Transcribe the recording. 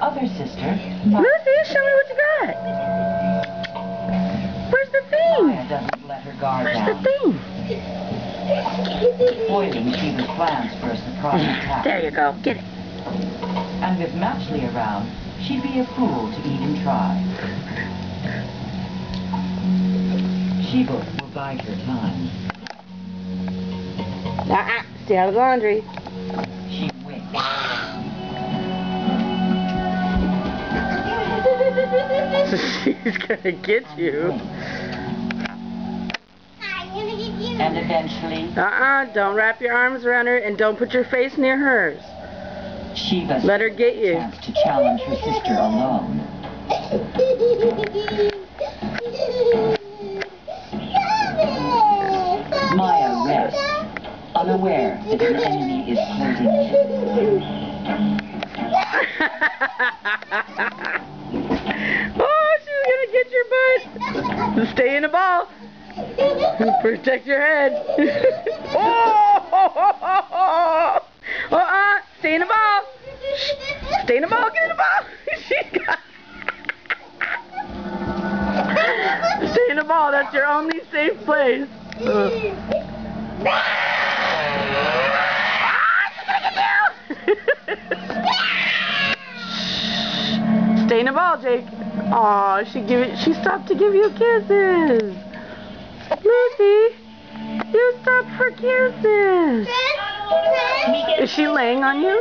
other sister, Lucy, show me what you got. Where's the thing? Maya doesn't let her guard Where's down, the thing? foiling Shiva's plans for a surprise attack. There you go. Get it. And with Matchley around, she'd be a fool to even try. Shiva will bide her time. Stay out of the laundry. She winks. She's gonna get you. And eventually, Don't wrap your arms around her and don't put your face near hers. Shiva Let her get you. chance to challenge her sister alone. Maya rests, unaware that her enemy is closing in. Oh, she's gonna get your butt. Stay in the ball. Protect your head. Stay in the ball. Stay in the ball. Get in the ball. Stay in the ball. That's your only safe place. She's gonna get you. Stay in the ball, Jake. Aw, she stopped to give you kisses. Lucy, you stopped for kisses. Is she laying on you?